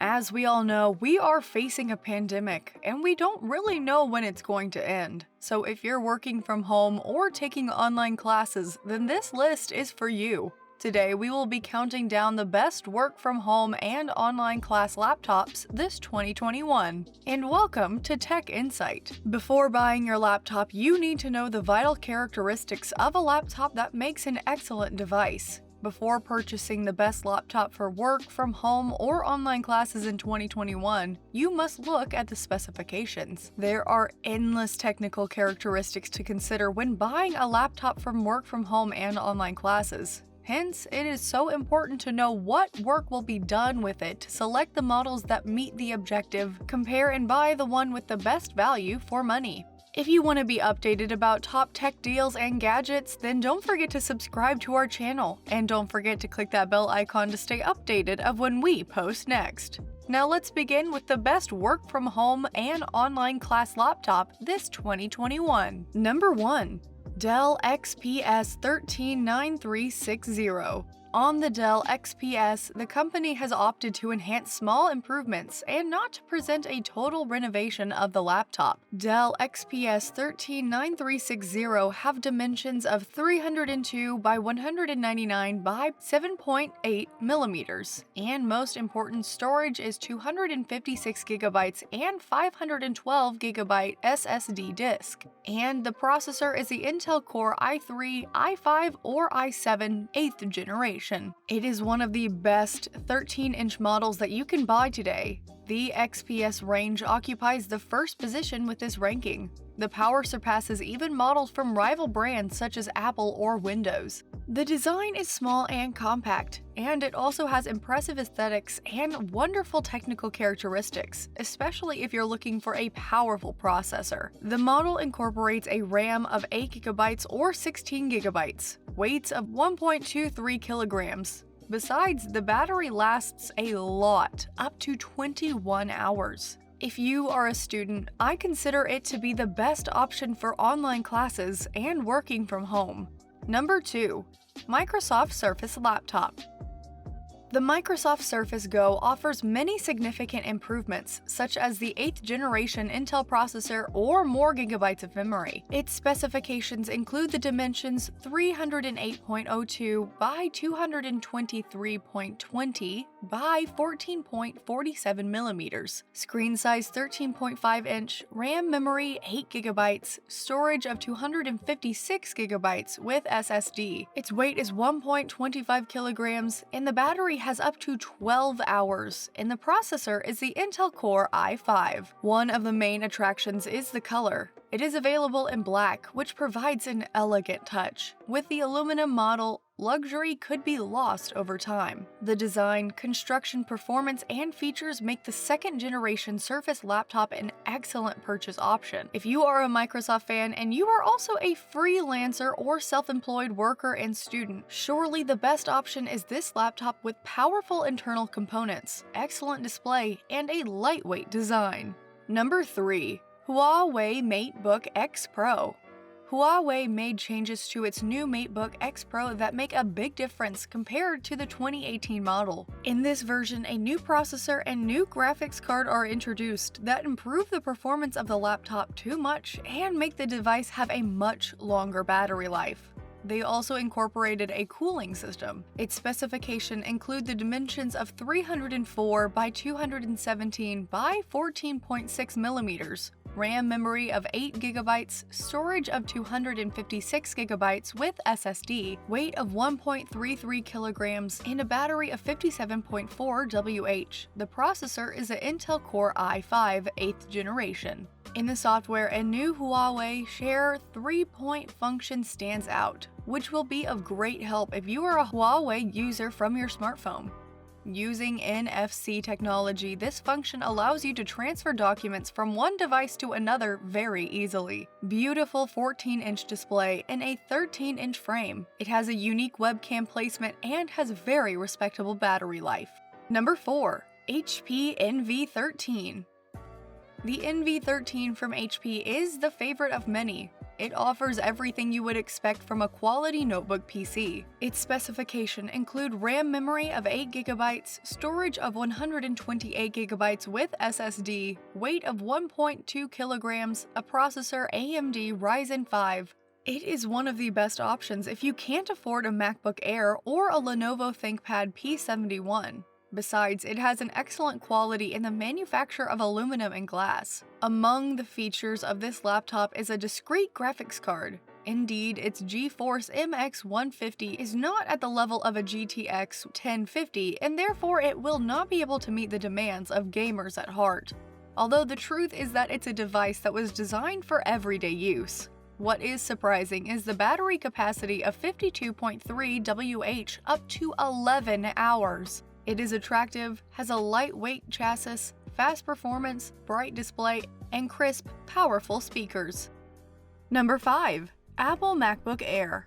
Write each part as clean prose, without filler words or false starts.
As we all know, we are facing a pandemic and we don't really know when it's going to end. So if you're working from home or taking online classes, then this list is for you. Today, we will be counting down the best work from home and online class laptops this 2021. And welcome to Tech Insight. Before buying your laptop, you need to know the vital characteristics of a laptop that makes an excellent device. Before purchasing the best laptop for work from home or online classes in 2021, you must look at the specifications. There are endless technical characteristics to consider when buying a laptop from work from home and online classes. Hence, it is so important to know what work will be done with it to select the models that meet the objective, compare and buy the one with the best value for money. If you want to be updated about top tech deals and gadgets, then don't forget to subscribe to our channel, and don't forget to click that bell icon to stay updated of when we post next. Now let's begin with the best work from home and online class laptop this 2021. Number 1. Dell XPS 139360. On the Dell XPS, the company has opted to enhance small improvements and not to present a total renovation of the laptop. Dell XPS 139360 have dimensions of 302 by 199 by 7.8 millimeters, and most important, storage is 256 gigabytes and 512 gigabyte SSD disk. And the processor is the Intel Core i3, i5, or i7 8th generation. It is one of the best 13-inch models that you can buy today. The XPS range occupies the first position with this ranking. The power surpasses even models from rival brands such as Apple or Windows. The design is small and compact, and it also has impressive aesthetics and wonderful technical characteristics, especially if you're looking for a powerful processor. The model incorporates a RAM of 8GB or 16GB, weights of 1.23 kilograms. Besides, the battery lasts a lot, up to 21 hours. If you are a student, I consider it to be the best option for online classes and working from home. Number 2. Microsoft Surface Laptop. The Microsoft Surface Go offers many significant improvements, such as the 8th generation Intel processor or more gigabytes of memory. Its specifications include the dimensions 308.02 by 223.20 by 14.47 millimeters, screen size 13.5 inch, RAM memory 8 gigabytes, storage of 256 gigabytes with SSD. Its weight is 1.25 kilograms, and the battery has up to 12 hours, and the processor is the Intel Core i5. One of the main attractions is the color. It is available in black, which provides an elegant touch. With the aluminum model, luxury could be lost over time. The design, construction, performance, and features make the second-generation Surface laptop an excellent purchase option. If you are a Microsoft fan and you are also a freelancer or self-employed worker and student, surely the best option is this laptop with powerful internal components, excellent display, and a lightweight design. Number 3. Huawei MateBook X Pro. Huawei made changes to its new MateBook X Pro that make a big difference compared to the 2018 model. In this version, a new processor and new graphics card are introduced that improve the performance of the laptop too much and make the device have a much longer battery life. They also incorporated a cooling system. Its specifications include the dimensions of 304 by 217 by 14.6 millimeters, RAM memory of 8 gigabytes, storage of 256 gigabytes with SSD, weight of 1.33 kilograms, and a battery of 57.4 Wh. The processor is an Intel Core i5 8th generation. In the software, a new Huawei Share 3-point function stands out, which will be of great help if you are a Huawei user from your smartphone. Using NFC technology, this function allows you to transfer documents from one device to another very easily. Beautiful 14-inch display and a 13-inch frame. It has a unique webcam placement and has very respectable battery life. Number 4. HP Envy 13. The Envy 13 from HP is the favorite of many. It offers everything you would expect from a quality notebook PC. Its specifications include RAM memory of 8GB, storage of 128GB with SSD, weight of 1.2 kilograms, a processor AMD Ryzen 5. It is one of the best options if you can't afford a MacBook Air or a Lenovo ThinkPad P71. Besides, it has an excellent quality in the manufacture of aluminum and glass. Among the features of this laptop is a discrete graphics card. Indeed, its GeForce MX 150 is not at the level of a GTX 1050, and therefore it will not be able to meet the demands of gamers at heart. Although the truth is that it's a device that was designed for everyday use. What is surprising is the battery capacity of 52.3 Wh up to 11 hours. It is attractive, has a lightweight chassis, fast performance, bright display, and crisp, powerful speakers. Number 5. Apple MacBook Air.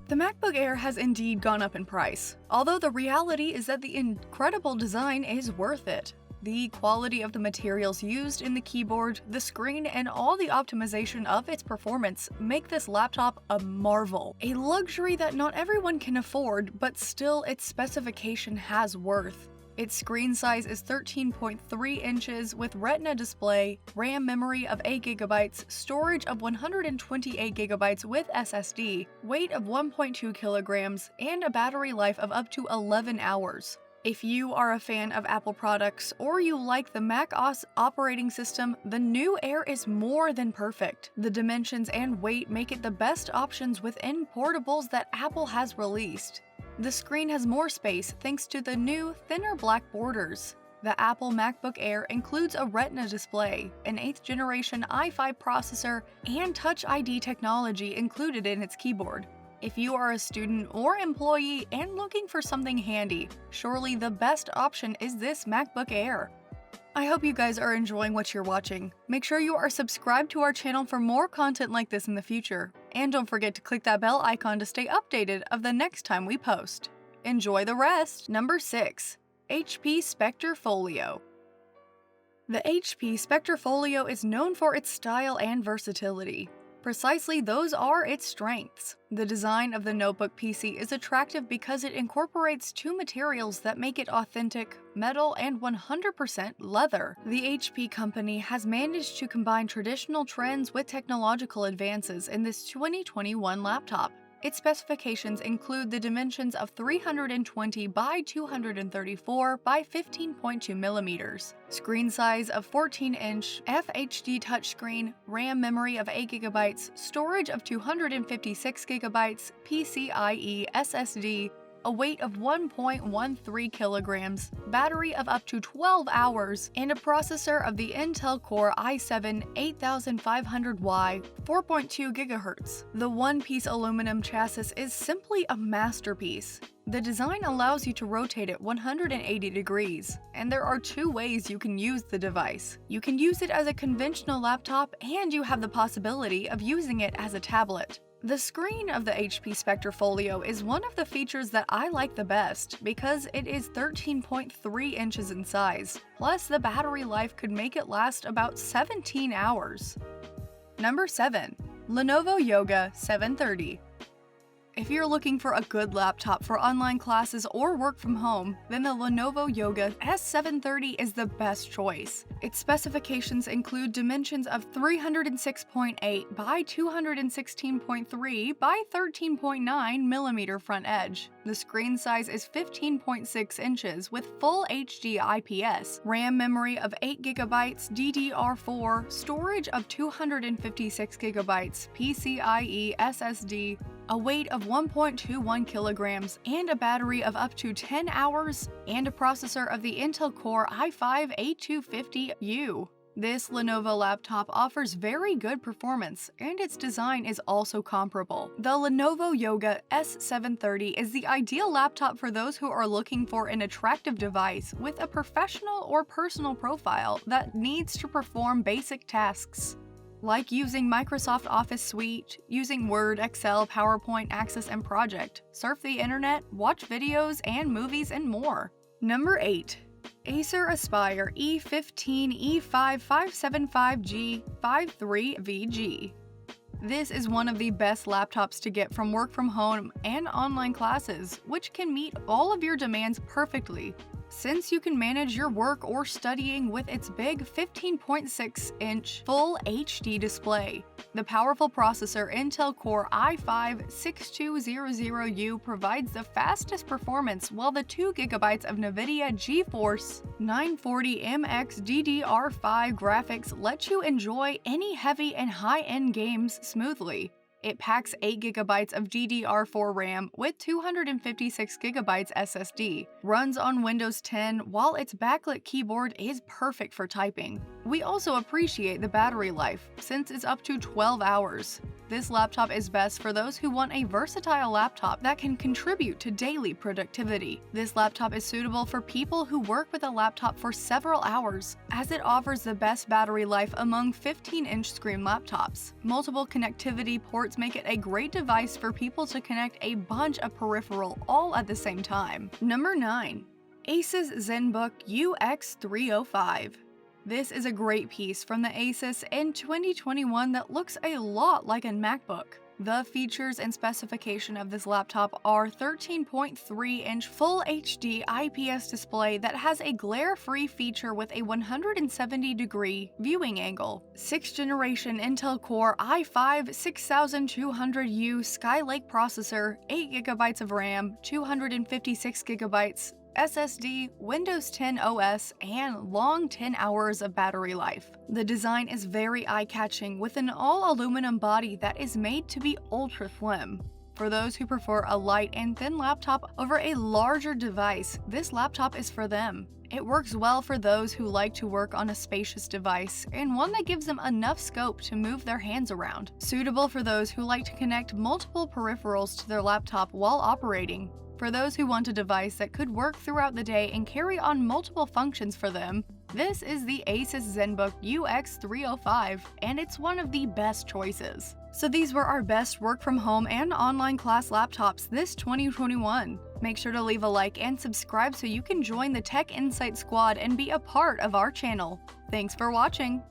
The MacBook Air has indeed gone up in price, although the reality is that the incredible design is worth it. The quality of the materials used in the keyboard, the screen, and all the optimization of its performance make this laptop a marvel. A luxury that not everyone can afford, but still its specification has worth. Its screen size is 13.3 inches with Retina display, RAM memory of 8GB, storage of 128GB with SSD, weight of 1.2 kilograms, and a battery life of up to 11 hours. If you are a fan of Apple products or you like the Mac OS operating system, the new Air is more than perfect. The dimensions and weight make it the best options within portables that Apple has released. The screen has more space thanks to the new, thinner black borders. The Apple MacBook Air includes a Retina display, an 8th generation i5 processor, and Touch ID technology included in its keyboard. If you are a student or employee and looking for something handy, surely the best option is this MacBook Air. I hope you guys are enjoying what you're watching. Make sure you are subscribed to our channel for more content like this in the future. And don't forget to click that bell icon to stay updated of the next time we post. Enjoy the rest! Number 6. HP Spectre Folio. The HP Spectre Folio is known for its style and versatility. Precisely those are its strengths. The design of the notebook PC is attractive because it incorporates two materials that make it authentic: metal and 100% leather. The HP company has managed to combine traditional trends with technological advances in this 2021 laptop. Its specifications include the dimensions of 320 by 234 by 15.2 millimeters, screen size of 14-inch, FHD touchscreen, RAM memory of 8GB, storage of 256GB, PCIe SSD, a weight of 1.13 kilograms, battery of up to 12 hours, and a processor of the Intel Core i7 8500Y, 4.2 GHz. The one-piece aluminum chassis is simply a masterpiece. The design allows you to rotate it 180 degrees, and there are two ways you can use the device. You can use it as a conventional laptop, and you have the possibility of using it as a tablet. The screen of the HP Spectre Folio is one of the features that I like the best because it is 13.3 inches in size, plus the battery life could make it last about 17 hours. Number 7. Lenovo Yoga 730. If you're looking for a good laptop for online classes or work from home, then the Lenovo Yoga S730 is the best choice. Its specifications include dimensions of 306.8 by 216.3 by 13.9 millimeter front edge. The screen size is 15.6 inches with full HD IPS, RAM memory of 8GB DDR4, storage of 256GB, PCIe SSD, a weight of 1.21 kilograms, and a battery of up to 10 hours, and a processor of the Intel Core i5-8250U. This Lenovo laptop offers very good performance, and its design is also comparable. The Lenovo Yoga S730 is the ideal laptop for those who are looking for an attractive device with a professional or personal profile that needs to perform basic tasks, like using Microsoft Office Suite, using Word, Excel, PowerPoint, Access, and Project, surf the internet, watch videos and movies, and more. Number 8. Acer Aspire E15 E5 575G 53VG. This is one of the best laptops to get from work from home and online classes, which can meet all of your demands perfectly. Since you can manage your work or studying with its big 15.6-inch Full HD display. The powerful processor Intel Core i5-6200U provides the fastest performance, while the 2GB of NVIDIA GeForce 940MX DDR5 graphics let you enjoy any heavy and high-end games smoothly. It packs 8GB of DDR4 RAM with 256GB SSD, runs on Windows 10, while its backlit keyboard is perfect for typing. We also appreciate the battery life, since it's up to 12 hours. This laptop is best for those who want a versatile laptop that can contribute to daily productivity. This laptop is suitable for people who work with a laptop for several hours, as it offers the best battery life among 15-inch screen laptops. Multiple connectivity ports make it a great device for people to connect a bunch of peripherals all at the same time. Number 9. Asus ZenBook UX305. This is a great piece from the Asus in 2021 that looks a lot like a MacBook. The features and specification of this laptop are 13.3-inch Full HD IPS display that has a glare-free feature with a 170-degree viewing angle, 6th generation Intel Core i5-6200U Skylake processor, 8GB of RAM, 256GB SSD, Windows 10 OS, and long 10 hours of battery life. The design is very eye-catching with an all-aluminum body that is made to be ultra-slim. For those who prefer a light and thin laptop over a larger device, this laptop is for them. It works well for those who like to work on a spacious device and one that gives them enough scope to move their hands around. Suitable for those who like to connect multiple peripherals to their laptop while operating. For those who want a device that could work throughout the day and carry on multiple functions for them, this is the Asus ZenBook UX305, and it's one of the best choices. So these were our best work from home and online class laptops this 2021. Make sure to leave a like and subscribe so you can join the Tech Insight Squad and be a part of our channel. Thanks for watching!